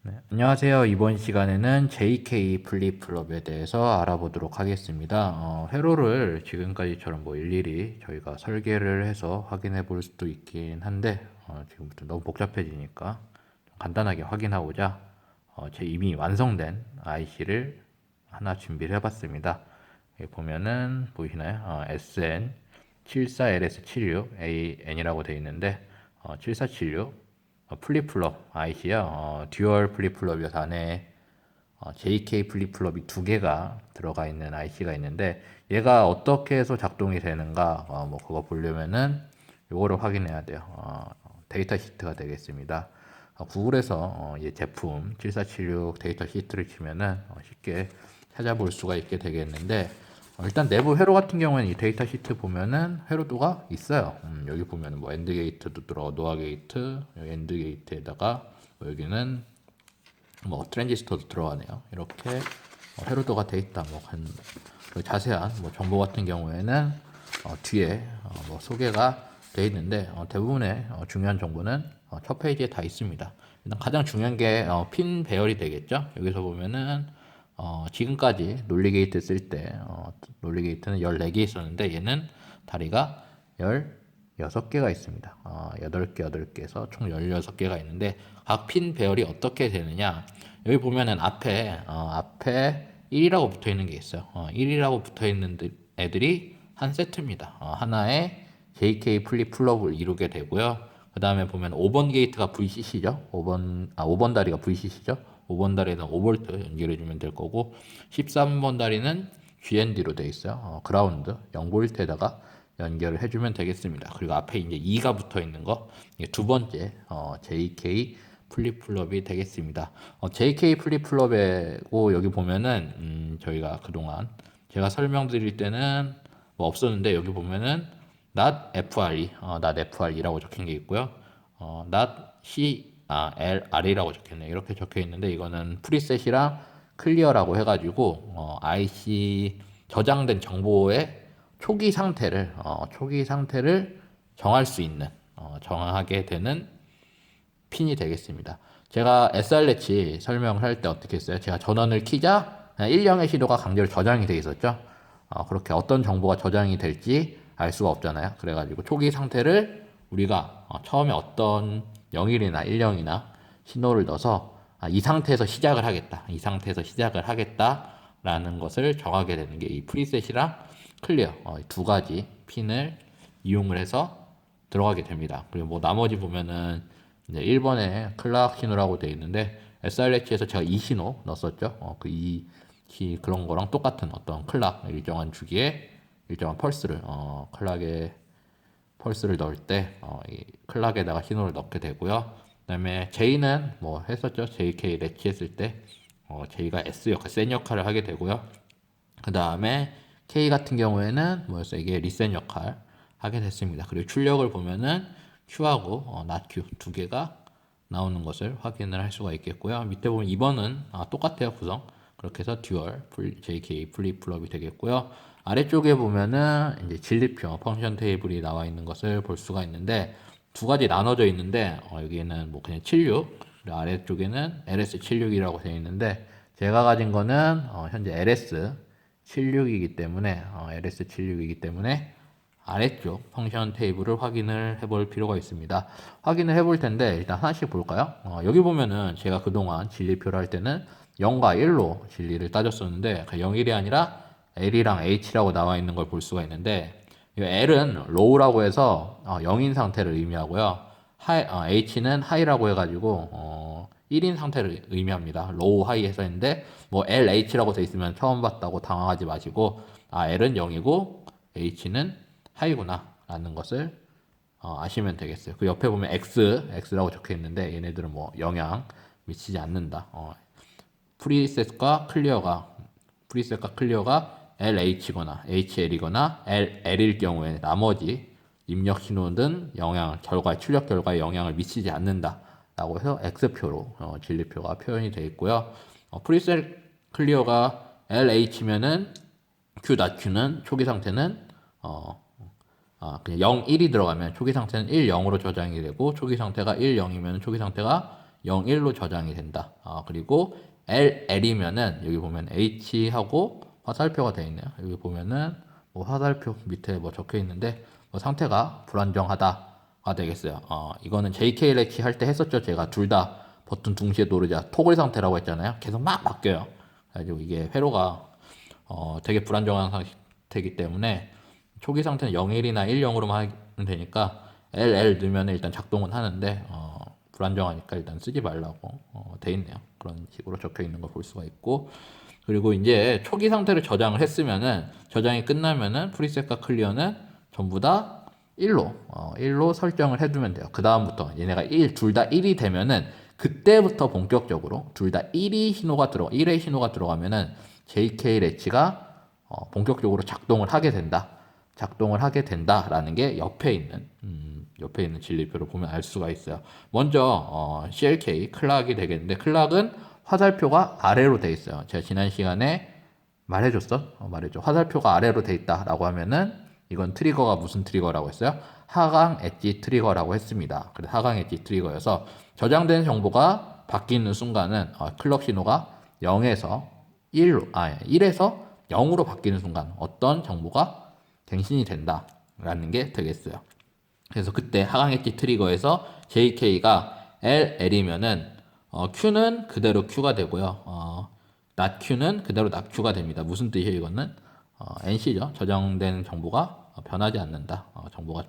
네, 안녕하세요. 이번 시간에는 JK 플립플롭에 대해서 알아보도록 하겠습니다. 회로를 지금까지처럼 뭐 일일이 저희가 설계를 해서 확인해 볼 수도 있긴 한데 지금부터 너무 복잡해지니까 간단하게 확인하고자 제 이미 완성된 IC를 하나 준비를 해봤습니다. 여기 보면은 보이시나요? SN 74LS76AN이라고 되어 있는데 7476 플립플롭 IC요. 듀얼 플립플롭이어서 안에 JK 플립플롭이 두 개가 들어가 있는 IC가 있는데 얘가 어떻게 해서 작동이 되는가 뭐 그거 보려면은 요거를 확인해야 돼요. 데이터 시트가 되겠습니다. 구글에서 이 제품 7476 데이터 시트를 치면은 쉽게 찾아볼 수가 있게 되겠는데 일단 내부 회로 같은 경우에는 이 데이터 시트 보면은 회로도가 있어요. 여기 보면은 뭐 엔드 게이트도 들어가 노아 게이트, 여기 엔드 게이트에다가 뭐 여기는 뭐 트랜지스터도 들어가네요. 이렇게 회로도가 돼 있다. 뭐한 자세한 뭐 정보 같은 경우에는 뒤에 뭐 소개가 돼 있는데 대부분의 중요한 정보는 첫 페이지에 다 있습니다. 일단 가장 중요한 게 핀 배열이 되겠죠. 여기서 보면은 지금까지 논리 게이트 쓸 때 논리 게이트는 14개 있었는데 얘는 다리가 16개가 있습니다. 8개, 8개에서 총 16개가 있는데 각 핀 배열이 어떻게 되느냐. 여기 보면은 앞에 1이라고 붙어 있는 게 있어요. 1이라고 붙어 있는 애들이 한 세트입니다. 하나의 JK 플립플롭을 이루게 되고요. 그 다음에 보면 5번 게이트가 VCC죠. 5번 다리가 VCC죠. 5번 다리에는 5V 연결해주면 될 거고, 13번 다리는 GND로 되어 있어요. 그라운드 0V에다가 연결을 해주면 되겠습니다. 그리고 앞에 이제 2가 붙어 있는 거, 이게 두 번째 JK 플립플롭이 되겠습니다. JK 플립플롭이고 여기 보면은 저희가 그동안 제가 설명드릴 때는 뭐 없었는데 여기 보면은 not FRE, not FRE라고 적힌 게 있고요. not CLR이라고 적혔네요. 이렇게 적혀 있는데 이거는 프리셋이랑 클리어라고 해가지고 IC 저장된 정보의 초기 상태를 정할 수 있는 정하게 되는 핀이 되겠습니다. 제가 SR래치 설명을 할 때 어떻게 했어요? 제가 전원을 키자 1형의 시도가 강제로 저장이 돼 있었죠. 그렇게 어떤 정보가 저장이 될지 알 수가 없잖아요. 그래가지고 초기 상태를 우리가 처음에 어떤 0일이나 1형이나 신호를 넣어서 이 상태에서 시작을 하겠다. 이 상태에서 시작을 하겠다라는 것을 정하게 되는 게 이 프리셋이랑 클리어 두 가지 핀을 이용을 해서 들어가게 됩니다. 그리고 뭐 나머지 보면은 이제 1번에 클락 신호라고 되어 있는데 SRH에서 제가 이 신호 넣었었죠. 그런 거랑 똑같은 어떤 클락 일정한 주기에 일정한 펄스를 클락에 펄스를 넣을 때 이 클락에다가 신호를 넣게 되고요. 그다음에 J는 뭐 했었죠. JK 레치 했을 때 J가 S 역할, 센 역할을 하게 되고요. 그 다음에 K 같은 경우에는 뭐였어요? 이게 리센 역할 하게 됐습니다. 그리고 출력을 보면은 Q하고 not Q 두 개가 나오는 것을 확인을 할 수가 있겠고요. 밑에 보면 2번은 똑같아요, 구성. 그렇게 해서 듀얼 JK 플립플롭이 되겠고요. 아래쪽에 보면은 이제 진리표 펑션 테이블이 나와 있는 것을 볼 수가 있는데 두 가지 나눠져 있는데 여기에는 뭐 그냥 76 그리고 아래쪽에는 LS76이라고 되어 있는데 제가 가진 거는 현재 LS76이기 때문에 LS76이기 때문에 아래쪽 펑션 테이블을 확인을 해볼 필요가 있습니다. 확인을 해볼 텐데 일단 하나씩 볼까요? 여기 보면은 제가 그동안 진리표를 할 때는 0과 1로 진리를 따졌었는데 0, 1이 아니라 L이랑 H라고 나와 있는 걸 볼 수가 있는데 이 L은 low라고 해서 0인 상태를 의미하고요. H는 high라고 해가지고 1인 상태를 의미합니다. low, high 해서 했는데 뭐 LH라고 돼 있으면 처음 봤다고 당황하지 마시고 L은 0이고 H는 하이구나 라는 것을 아시면 되겠어요. 그 옆에 보면 X라고 적혀 있는데 얘네들은 뭐 영향 미치지 않는다. 프리셋과 클리어가 LH거나 HL이거나 LL일 경우에 나머지 입력 신호는 출력 결과에 영향을 미치지 않는다. 라고 해서 X표로 진리표가 표현이 되어 있고요. 프리셋 클리어가 LH면은 Q는 초기 상태는 그냥 0, 1이 들어가면 초기 상태는 1, 0으로 저장이 되고 초기 상태가 1, 0이면 초기 상태가 0, 1로 저장이 된다. 그리고 LL이면은 여기 보면 H하고 화살표가 되어 있네요. 여기 보면은 뭐 화살표 밑에 뭐 적혀 있는데 뭐 상태가 불안정하다가 되겠어요. 이거는 JK 래치 할 때 했었죠. 제가 둘 다 버튼 동시에 누르자 토글 상태라고 했잖아요. 계속 막 바뀌어요. 그래가지고 이게 회로가 되게 불안정한 상태이기 때문에 초기 상태는 01이나 10으로만 하면 되니까 LL 넣으면 일단 작동은 하는데 불안정하니까 일단 쓰지 말라고 돼 있네요. 그런 식으로 적혀 있는 거 볼 수가 있고, 그리고 이제 초기 상태를 저장을 했으면은 저장이 끝나면은 프리셋과 클리어는 전부 다 1로 설정을 해두면 돼요. 그 다음부터 얘네가 둘 다 1이 되면은 그때부터 본격적으로 둘 다 1의 신호가 들어가면은 JK 래치가 본격적으로 작동을 하게 된다라는 게 옆에 있는 진리표를 보면 알 수가 있어요. 먼저 CLK 클락이 되겠는데, 클락은 화살표가 아래로 돼 있어요. 제가 지난 시간에 말해줘. 화살표가 아래로 돼 있다라고 하면은 이건 트리거가 무슨 트리거라고 했어요? 하강 엣지 트리거라고 했습니다. 그래서 하강 엣지 트리거여서 저장된 정보가 바뀌는 순간은 클럭 신호가 1에서 0으로 바뀌는 순간 어떤 정보가 갱신이 된다라는 게 되겠어요. 그래서 그때 하강 엣지 트리거에서 JK가 LL이면은 Q는 그대로 Q가 되고요. not Q는 그대로 not Q가 됩니다. 무슨 뜻이에요, 이거는? NC죠. 저장된 정보가 변하지 않는다. 정보가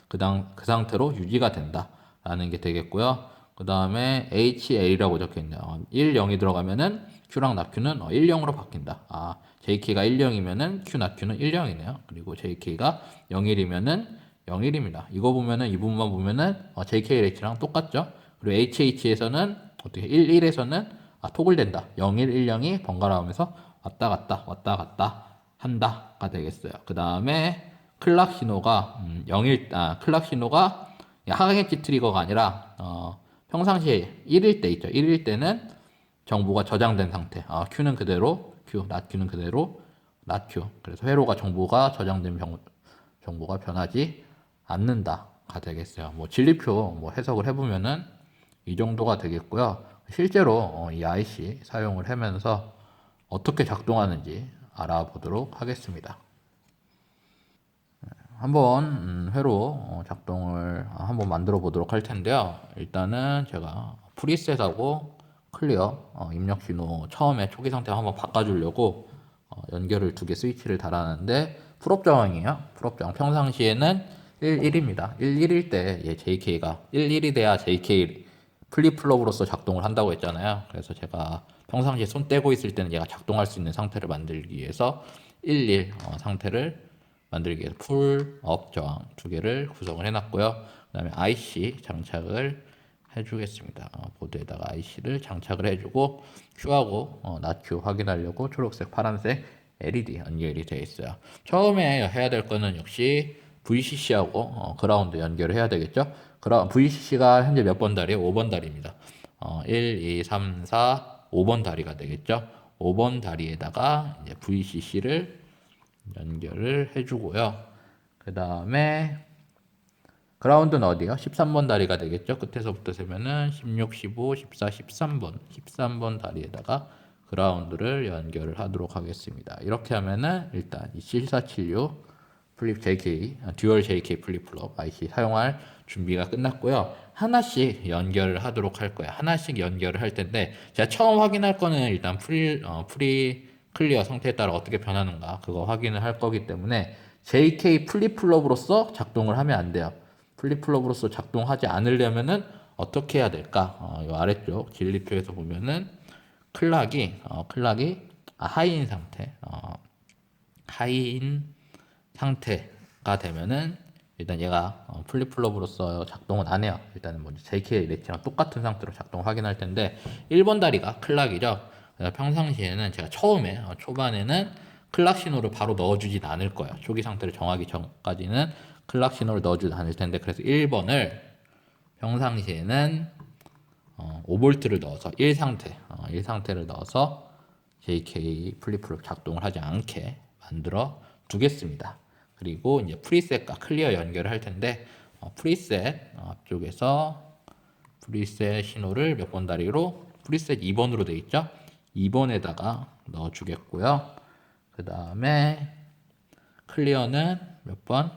그 상태로 유지가 된다라는 게 되겠고요. 그 다음에 HL이라고 적혀 있네요. 1, 0이 들어가면은 Q랑 not Q는 1, 0으로 바뀐다. JK가 1, 0이면은 Q, not Q는 1, 0이네요. 그리고 JK가 0, 1이면은 0일입니다. 이거 보면은 이 부분만 보면은 JKLH랑 똑같죠. 그리고 HH에서는 어떻게 11에서는 토글 된다. 01, 10이 번갈아 가면서 왔다 갔다 한다가 되겠어요. 그 다음에 클락 신호가 클락 신호가 하강 엣지 트리거가 아니라 평상시에 1일 때 있죠. 1일 때는 정보가 저장된 상태. Q는 그대로 Q, not Q는 그대로 not Q. 그래서 회로가 정보가 저장된 정보가 변하지 않는다가 되겠어요. 뭐 진리표 뭐 해석을 해보면은 이 정도가 되겠고요. 실제로 이 IC 사용을 하면서 어떻게 작동하는지 알아보도록 하겠습니다. 한번 회로 작동을 한번 만들어 보도록 할 텐데요. 일단은 제가 프리셋하고 클리어 입력 신호 처음에 초기 상태 한번 바꿔주려고 연결을 두 개 스위치를 달았는데 풀업 저항이에요. 풀업 저항 평상시에는 1, 1입니다. 1, 1일 때 JK가 1, 1이 돼야 JK 플립플롭으로서 작동을 한다고 했잖아요. 그래서 제가 평상시에 손 떼고 있을 때는 얘가 작동할 수 있는 상태를 만들기 위해서 1, 1 상태를 만들기 위해서 풀업 저항 두 개를 구성을 해놨고요. 그 다음에 IC 장착을 해주겠습니다. 보드에다가 IC를 장착을 해주고 Q하고 not Q 확인하려고 초록색, 파란색 LED 연결이 되어 있어요. 처음에 해야 될 거는 역시 VCC하고 그라운드 연결을 해야 되겠죠. VCC가 현재 몇 번 다리예요? 5번 다리입니다. 1, 2, 3, 4, 5번 다리가 되겠죠. 5번 다리에다가 이제 VCC를 연결을 해주고요. 그 다음에 그라운드는 어디요? 13번 다리가 되겠죠. 끝에서부터 세면은 16, 15, 14, 13번 다리에다가 그라운드를 연결을 하도록 하겠습니다. 이렇게 하면은 일단 이 7476 플립 JK, 듀얼 JK 플립플롭 IC 사용할 준비가 끝났고요. 하나씩 연결을 하도록 할 거예요. 하나씩 연결을 할 텐데 제가 처음 확인할 거는 일단 프리 클리어 상태에 따라 어떻게 변하는가 그거 확인을 할 거기 때문에 JK 플립플롭으로서 작동을 하면 안 돼요. 플립플롭으로서 작동하지 않으려면은 어떻게 해야 될까? 이 아래쪽 진리표에서 보면은 클락이 하이인 상태, 하이인 상태가 되면은 일단 얘가 플립플롭으로서 작동은 안 해요. 일단은 먼저 JK 래치랑 똑같은 상태로 작동 확인할 텐데 1번 다리가 클락이죠. 평상시에는 제가 처음에 초반에는 클락 신호를 바로 넣어주진 않을 거예요. 초기 상태를 정하기 전까지는 클락 신호를 넣어주진 않을 텐데 그래서 1번을 평상시에는 5V를 넣어서 1상태를 넣어서 JK 플립플롭 작동을 하지 않게 만들어 두겠습니다. 그리고 이제 프리셋과 클리어 연결을 할 텐데 프리셋 앞쪽에서 프리셋 신호를 몇 번 다리로 프리셋 2번으로 되어 있죠. 2번에다가 넣어 주겠고요. 그 다음에 클리어는 몇 번?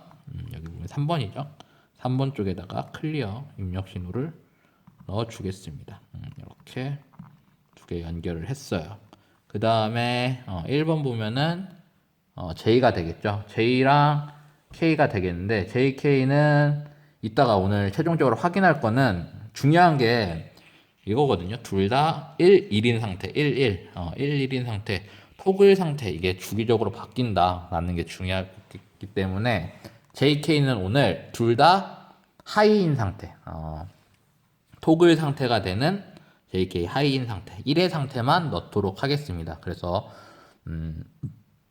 여기 보면 3번이죠. 3번 쪽에다가 클리어 입력 신호를 넣어 주겠습니다. 이렇게 두 개 연결을 했어요. 그 다음에 1번 보면은 J가 되겠죠. J랑 K가 되겠는데 JK는 이따가 오늘 최종적으로 확인할 거는 중요한 게 이거거든요. 둘 다 1, 1인 상태, 1, 1, 1, 1인 상태, 토글 상태 이게 주기적으로 바뀐다라는 게 중요하기 때문에 JK는 오늘 둘 다 하이인 상태, 토글 상태가 되는 JK 하이인 상태, 1의 상태만 넣도록 하겠습니다. 그래서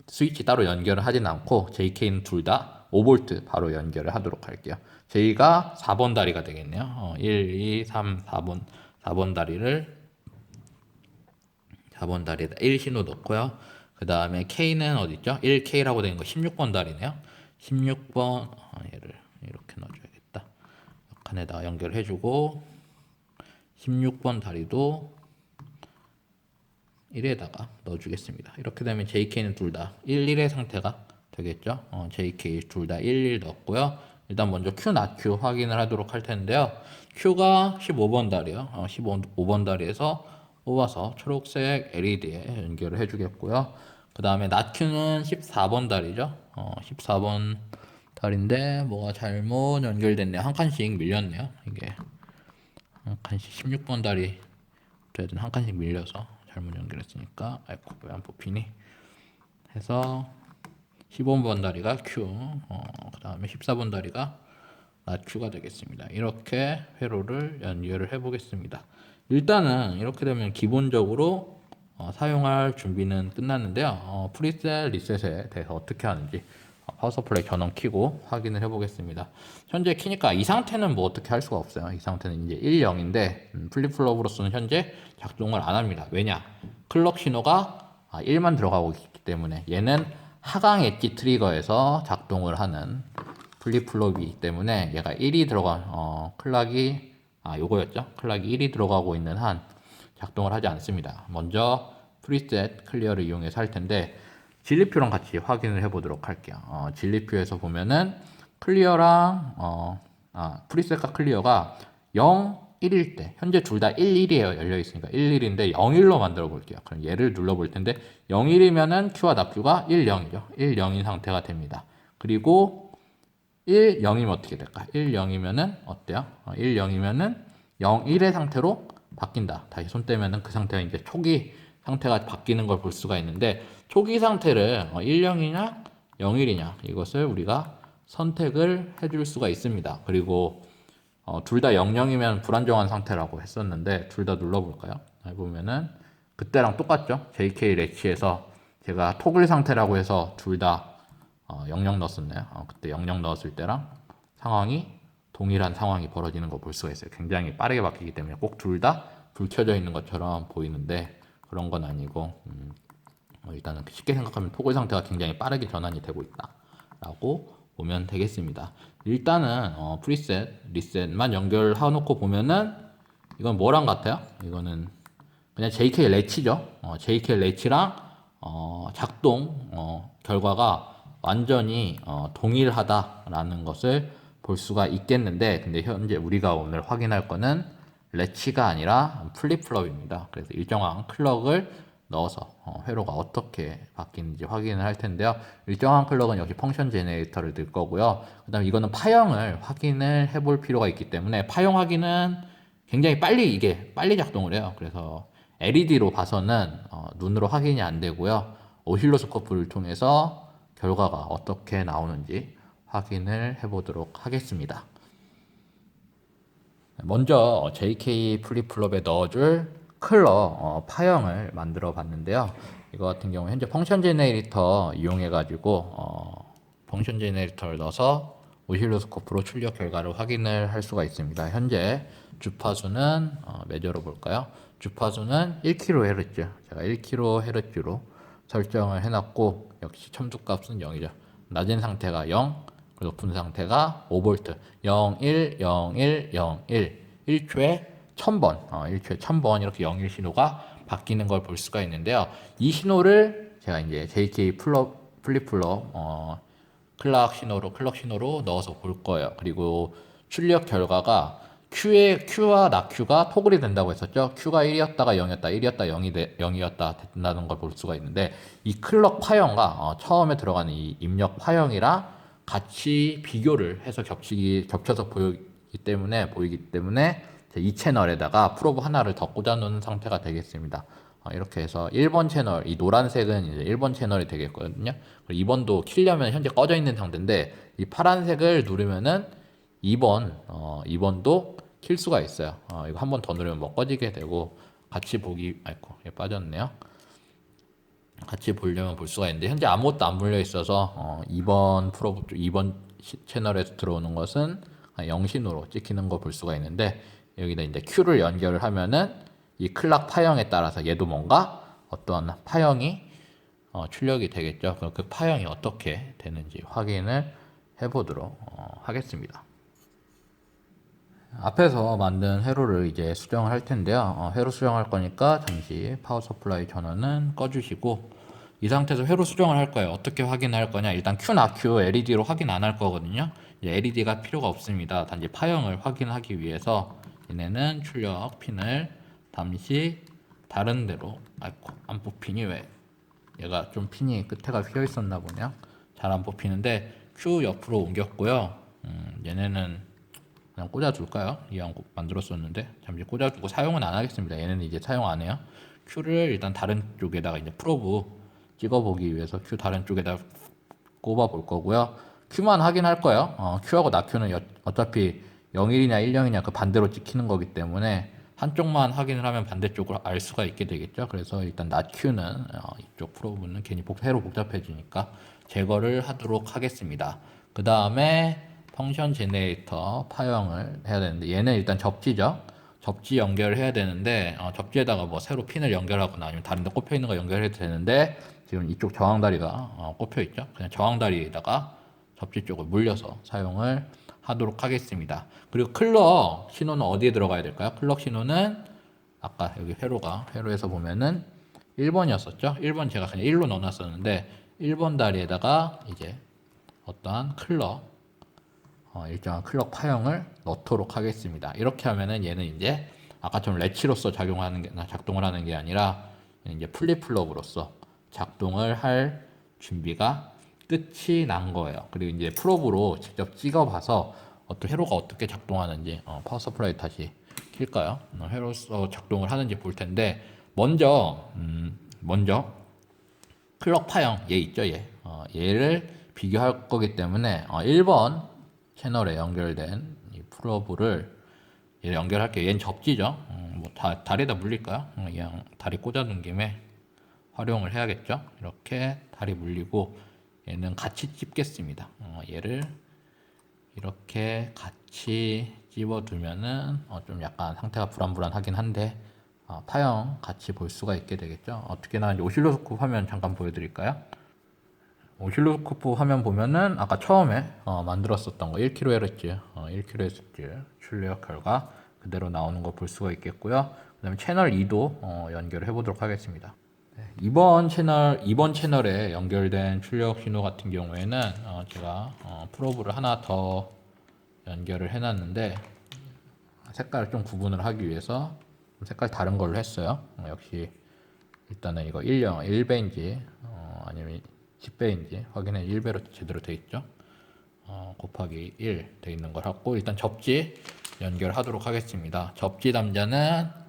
스위치 따로 연결을 하진 않고 JK는 둘 다 5V 바로 연결을 하도록 할게요. J가 4번 다리가 되겠네요. 1, 2, 3, 4번 다리에다 1 신호 넣고요. 그 다음에 K는 어디 있죠? 1K라고 되는 거 16번 다리네요. 16번 얘를 이렇게 넣어줘야겠다. 칸에다가 연결해주고 16번 다리도 1에다가 넣어주겠습니다. 이렇게 되면 JK는 둘 다 1, 1의 상태가 되겠죠. JK 둘 다 1, 1 넣었고요. 일단 먼저 Q, not Q 확인을 하도록 할 텐데요. Q가 15번 다리요. 15번 다리에서 뽑아서 초록색 LED에 연결을 해주겠고요. 그 다음에 not Q는 14번 다리죠. 14번 다리인데 뭐가 잘못 연결됐네요. 한 칸씩 밀렸네요. 이게 한 칸씩 16번 다리 어쨌든 한 칸씩 밀려서 잘못 연결했으니까 아이고 왜 안 뽑히니 해서 15번 다리가 Q, 그 다음에 14번 다리가 Q가 되겠습니다. 이렇게 회로를 연결을 해 보겠습니다. 일단은 이렇게 되면 기본적으로 사용할 준비는 끝났는데요. 프리셋 리셋에 대해서 어떻게 하는지 파워 서플라이 전원 켜고 확인을 해 보겠습니다. 현재 키니까 이 상태는 뭐 어떻게 할 수가 없어요. 이 상태는 이제 1, 0인데 플립플롭으로서는 현재 작동을 안 합니다. 왜냐? 클럭 신호가 1만 들어가고 있기 때문에 얘는 하강 엣지 트리거에서 작동을 하는 플립플롭이기 때문에 얘가 1이 들어간 클락이 요거였죠. 클락이 1이 들어가고 있는 한 작동을 하지 않습니다. 먼저 프리셋 클리어를 이용해서 할 텐데 진리표랑 같이 확인을 해 보도록 할게요. 진리표에서 보면은 클리어랑 프리셋과 클리어가 0, 1일 때 현재 둘 다 1, 1이에요. 열려 있으니까 1, 1인데 0, 1로 만들어 볼게요. 그럼 얘를 눌러 볼 텐데 0, 1이면은 Q와 납Q가 1, 0이죠. 1, 0인 상태가 됩니다. 그리고 1, 0이면 어떻게 될까? 1, 0이면은 어때요? 1, 0이면은 0, 1의 상태로 바뀐다. 다시 손 떼면은 그 상태가 이제 초기 상태가 바뀌는 걸 볼 수가 있는데 초기 상태를 1, 0이냐 0, 1이냐 이것을 우리가 선택을 해줄 수가 있습니다. 그리고 둘 다 0, 0이면 불안정한 상태라고 했었는데 둘 다 눌러볼까요? 보면은 그때랑 똑같죠? JK 레치에서 제가 토글 상태라고 해서 둘 다 0, 0 넣었었네요. 그때 0, 0 넣었을 때랑 상황이 동일한 상황이 벌어지는 거 볼 수가 있어요. 굉장히 빠르게 바뀌기 때문에 꼭 둘 다 불 켜져 있는 것처럼 보이는데 그런 건 아니고 일단은 쉽게 생각하면 토글 상태가 굉장히 빠르게 전환이 되고 있다라고 보면 되겠습니다. 일단은 프리셋, 리셋만 연결해놓고 보면은 이건 뭐랑 같아요? 이거는 그냥 JK 레치죠. JK 레치랑 작동 결과가 완전히 동일하다라는 것을 볼 수가 있겠는데 근데 현재 우리가 오늘 확인할 거는 레치가 아니라 플립플롭입니다. 그래서 일정한 클럭을 넣어서 회로가 어떻게 바뀌는지 확인을 할 텐데요. 일정한 클럭은 역시 펑션 제네레이터를 넣을 거고요. 그 다음에 이거는 파형을 확인을 해볼 필요가 있기 때문에 파형 확인은 굉장히 빨리 작동을 해요. 그래서 LED로 봐서는 눈으로 확인이 안 되고요. 오실로스코프를 통해서 결과가 어떻게 나오는지 확인을 해보도록 하겠습니다. 먼저 JK 플립플롭에 넣어줄 클럭 파형을 만들어 봤는데요. 이거 같은 경우 현재 펑션 제네레이터 이용해 가지고 펑션 제네레이터를 넣어서 오실로스코프로 출력 결과를 확인을 할 수가 있습니다. 현재 주파수는 매저로 볼까요? 주파수는 1kHz, 제가 1kHz로 설정을 해놨고 역시 첨두값은 0이죠. 낮은 상태가 0, 높은 상태가 5V, 0, 1, 0, 1, 0, 1, 1초에 1000번, 1초에 1000번 이렇게 영일 신호가 바뀌는 걸 볼 수가 있는데요. 이 신호를 제가 이제 JK 플립플롭 클럭 신호로 넣어서 볼 거예요. 그리고 출력 결과가 Q와 낙Q가 토글이 된다고 했었죠. Q가 1이었다가 0이었다, 1이었다, 0이었다 된다는 걸 볼 수가 있는데 이 클럭 파형과 처음에 들어가는 이 입력 파형이랑 같이 비교를 해서 겹쳐서 보이기 때문에 이 채널에다가 프로브 하나를 더 꽂아 놓은 상태가 되겠습니다. 이렇게 해서 1번 채널, 이 노란색은 이제 1번 채널이 되겠거든요. 그리고 2번도 키려면 현재 꺼져 있는 상태인데 이 파란색을 누르면은 2번도 킬 수가 있어요. 이거 한 번 더 누르면 뭐 꺼지게 되고 같이 보기, 아이고, 얘 빠졌네요. 같이 보려면 볼 수가 있는데 현재 아무것도 안 물려 있어서 2번 프로브 2번 채널에서 들어오는 것은 영신호로 찍히는 거 볼 수가 있는데 여기다 이제 Q를 연결을 하면은 이 클락 파형에 따라서 얘도 뭔가 어떤 파형이 출력이 되겠죠. 그럼 그 파형이 어떻게 되는지 확인을 해보도록 하겠습니다. 앞에서 만든 회로를 이제 수정을 할 텐데요. 회로 수정할 거니까 잠시 파워 서플라이 전원은 꺼주시고 이 상태에서 회로 수정을 할 거예요. 어떻게 확인할 거냐? 일단 Q나 Q LED로 확인 안 할 거거든요. 이제 LED가 필요가 없습니다. 단지 파형을 확인하기 위해서 얘네는 출력 핀을 잠시 다른 데로, 아이고, 안 뽑히니 왜? 얘가 좀 핀이 끝에가 휘어 있었나 보네요. 잘 안 뽑히는데 Q 옆으로 옮겼고요. 얘네는 그냥 꽂아줄까요? 이왕 만들었었는데 잠시 꽂아주고 사용은 안 하겠습니다. 얘는 이제 사용 안 해요. Q를 일단 다른 쪽에다가 이제 프로브 찍어보기 위해서 Q 다른 쪽에다 꼽아볼 거고요. Q만 확인할 거예요. Q하고 낙Q는 어차피 01이냐 10이냐 그 반대로 찍히는 거기 때문에 한쪽만 확인을 하면 반대쪽으로 알 수가 있게 되겠죠. 그래서 일단 낙Q는 이쪽 프로브는 괜히 회로 복잡해지니까 제거를 하도록 하겠습니다. 그 다음에 펑션 제네레이터 파형을 해야 되는데 얘는 일단 접지죠. 접지 연결을 해야 되는데 접지에다가 뭐 새로 핀을 연결하거나 아니면 다른 데 꼽혀 있는 거 연결해도 되는데 지금 이쪽 저항다리가 꼽혀 있죠. 그냥 저항다리에다가 접지 쪽을 물려서 사용을 하도록 하겠습니다. 그리고 클럭 신호는 어디에 들어가야 될까요? 클럭 신호는 아까 여기 회로에서 보면은 1번이었었죠. 1번 제가 그냥 1로 넣어놨었는데 1번 다리에다가 이제 어떠한 일정한 클럭 파형을 넣도록 하겠습니다. 이렇게 하면은 얘는 이제 아까처럼 레치로서 작동을 하는 게 아니라 이제 플립플롭으로서 작동을 할 준비가 끝이 난 거예요. 그리고 이제 프로브로 직접 찍어봐서 회로가 어떻게 작동하는지 파워 서플라이 다시 킬까요? 회로서 작동을 하는지 볼 텐데 먼저 클럭 파형 얘 있죠, 얘를 비교할 거기 때문에 1번 채널에 연결된 이 프로브를 얘 연결할게요. 얘는 접지죠. 뭐 다리에다 물릴까요? 그냥 다리 꽂아둔 김에 활용을 해야겠죠. 이렇게 다리 물리고 얘는 같이 찝겠습니다. 얘를 이렇게 같이 찝어두면은 좀 약간 상태가 불안불안하긴 한데 파형 같이 볼 수가 있게 되겠죠. 어떻게 나왔는지 오실로스코프 화면 잠깐 보여드릴까요? 오실로스코프 화면 보면은 아까 처음에 만들었었던 거 1kHz, 1kHz 출력 결과 그대로 나오는 거 볼 수가 있겠고요. 그 다음에 채널 2도 연결해 보도록 하겠습니다. 이번 채널에 연결된 출력 신호 같은 경우에는 제가 프로브를 하나 더 연결을 해놨는데 색깔을 좀 구분을 하기 위해서 색깔 다른 걸로 했어요. 역시 일단은 이거 1배인지 아니면 10배인지 확인해 1배로 제대로 돼 있죠. 곱하기 1 돼 있는 걸 하고 일단 접지 연결하도록 하겠습니다. 접지 담자는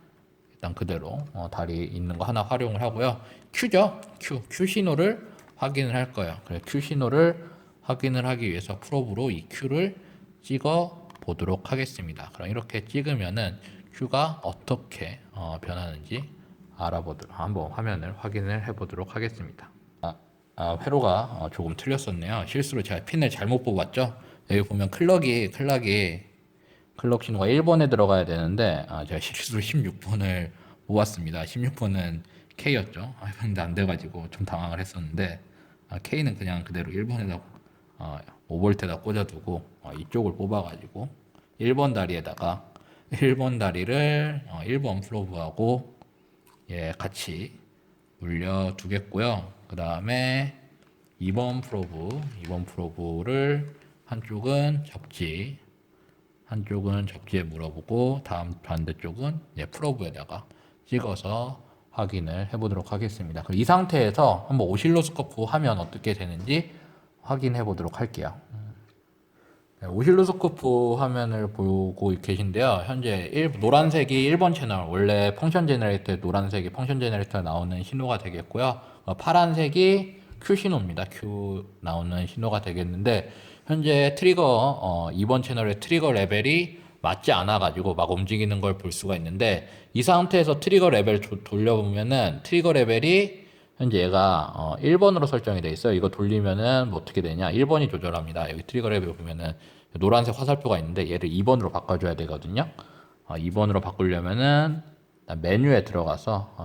일단 그대로 다리 있는 거 하나 활용을 하고요. Q죠. Q 신호를 확인을 할 거예요. 그래서 Q 신호를 확인을 하기 위해서 프로브로 이 Q를 찍어 보도록 하겠습니다. 그럼 이렇게 찍으면은 Q가 어떻게 변하는지 알아보도록 한번 화면을 확인을 해보도록 하겠습니다. 회로가 조금 틀렸었네요. 실수로 제가 핀을 잘못 뽑았죠. 여기 보면 클럭 신호가 1번에 들어가야 되는데 제가 실수로 16번을 뽑았습니다. 16번은 K였죠. 근데 안 돼가지고 좀 당황을 했었는데 K는 그냥 그대로 1번에다 5V에다 꽂아두고 이쪽을 뽑아가지고 1번 다리에다가 1번 다리를 1번 프로브하고 같이 물려 두겠고요. 그 다음에 2번 프로브를 한쪽은 접지에 물어보고 다음 반대쪽은 프로브에다가 찍어서 확인을 해보도록 하겠습니다. 이 상태에서 한번 오실로스코프 하면 어떻게 되는지 확인해 보도록 할게요. 오실로스코프 화면을 보고 계신데요. 현재 노란색이 1번 채널, 원래 펑션 제너레이터에 노란색이 펑션 제너레이터에 나오는 신호가 되겠고요. 파란색이 Q 신호입니다. Q 나오는 신호가 되겠는데, 현재 트리거 2번 채널의 트리거 레벨이 맞지 않아 가지고 막 움직이는 걸 볼 수가 있는데, 이 상태에서 트리거 레벨 돌려보면은 트리거 레벨이 현재 얘가 1번으로 설정이 되어 있어요. 이거 돌리면은 뭐 어떻게 되냐? 1번이 조절합니다. 여기 트리거 레벨 보면은 노란색 화살표가 있는데 얘를 2번으로 바꿔줘야 되거든요. 2번으로 바꾸려면은 메뉴에 들어가서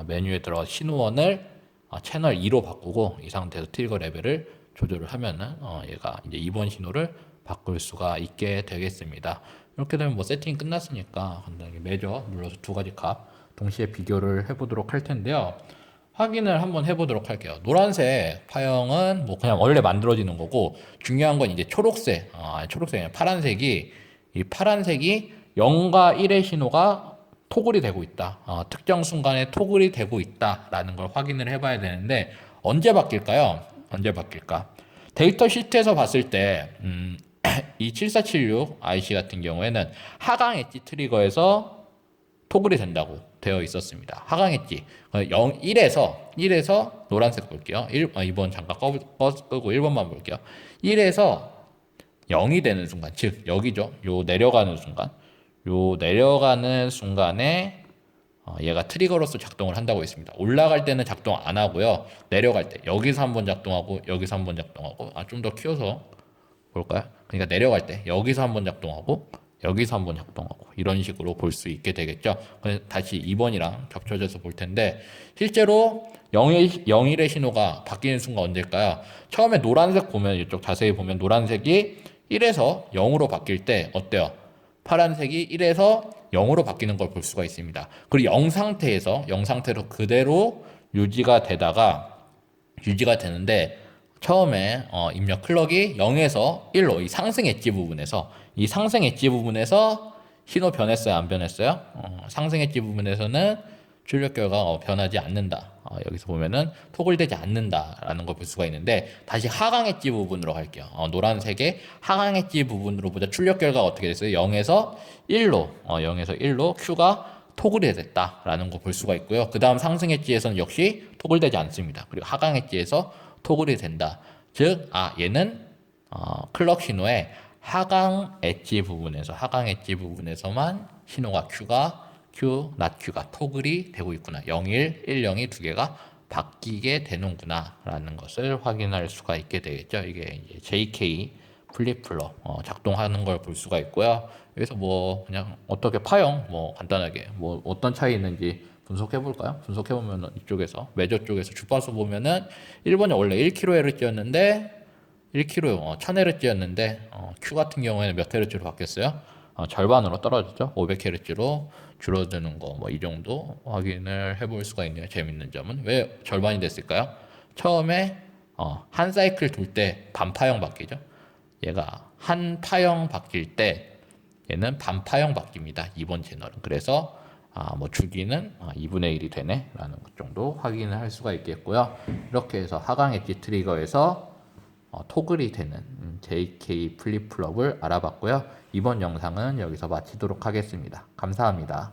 신호원을 채널 2로 바꾸고, 이 상태에서 트리거 레벨을 조절을 하면은 얘가 이제 2번 신호를 바꿀 수가 있게 되겠습니다. 이렇게 되면 뭐 세팅이 끝났으니까 간단하게 매저 눌러서 두 가지 값 동시에 비교를 해보도록 할 텐데요. 확인을 한번 해보도록 할게요. 노란색 파형은 뭐 그냥 원래 만들어지는 거고, 중요한 건 이제 초록색이 파란색이, 이 파란색이 0과 1의 신호가 토글이 되고 있다. 특정 순간에 토글이 되고 있다라는 걸 확인을 해봐야 되는데, 언제 바뀔까요? 데이터 시트에서 봤을 때, 이 7476 IC 같은 경우에는 하강 엣지 트리거에서 토글이 된다고 되어 있었습니다. 하강 엣지 1에서 노란색 볼게요. 2번 잠깐 끄고 1번만 볼게요. 1에서 0이 되는 순간, 즉 여기죠. 요 내려가는 순간에 얘가 트리거로서 작동을 한다고 했습니다. 올라갈 때는 작동 안 하고요. 내려갈 때 여기서 한번 작동하고 여기서 한번 작동하고, 좀 더 키워서 볼까요? 그러니까 내려갈 때 여기서 한번 작동하고 여기서 한번 작동하고, 이런 식으로 볼 수 있게 되겠죠. 다시 2번이랑 겹쳐져서 볼 텐데, 실제로 0일의 신호가 바뀌는 순간 언제일까요? 처음에 노란색 보면, 이쪽 자세히 보면 노란색이 1에서 0으로 바뀔 때 어때요? 파란색이 1에서 0으로 바뀌는 걸 볼 수가 있습니다. 그리고 0 상태로 그대로 유지가 되는데, 처음에 입력 클럭이 0에서 1로 이 상승 엣지 부분에서 신호 변했어요, 안 변했어요? 상승 엣지 부분에서는 출력 결과가 변하지 않는다. 여기서 보면은 토글되지 않는다라는 걸 볼 수가 있는데, 다시 하강 엣지 부분으로 갈게요. 노란색의 하강 엣지 부분으로 보자. 출력 결과가 어떻게 됐어요? 0에서 1로 Q가 토글이 됐다라는 거 볼 수가 있고요. 그 다음 상승 엣지에서는 역시 토글되지 않습니다. 그리고 하강 엣지에서 토글이 된다. 즉, 얘는 클럭 신호의 하강 엣지 부분에서만 신호가 not Q가 토글이 되고 있구나. 01, 10이 두 개가 바뀌게 되는구나 라는 것을 확인할 수가 있게 되겠죠. 이게 이제 JK 플립플롭 작동하는 걸 볼 수가 있고요. 여기서 뭐 그냥 어떻게 파형 간단하게 어떤 차이 있는지 분석해 볼까요? 분석해 보면 이쪽에서 매저 쪽에서 주파수 보면은 1번이 원래 1kHz였는데 1000Hz였는데 Q 같은 경우에는 몇 Hz로 바뀌었어요? 절반으로 떨어졌죠. 500Hz로 줄어드는 거 이 정도 확인을 해볼 수가 있네요. 재밌는 점은 왜 절반이 됐을까요? 처음에 한 사이클 돌 때 반파형 바뀌죠. 얘가 한 파형 바뀔 때 얘는 반파형 바뀝니다. 2번 채널은. 그래서 주기는 2분의 1이 되네 라는 것 정도 확인을 할 수가 있겠고요. 이렇게 해서 하강 엣지 트리거에서 토글이 되는 JK 플립플롭을 알아봤고요. 이번 영상은 여기서 마치도록 하겠습니다. 감사합니다.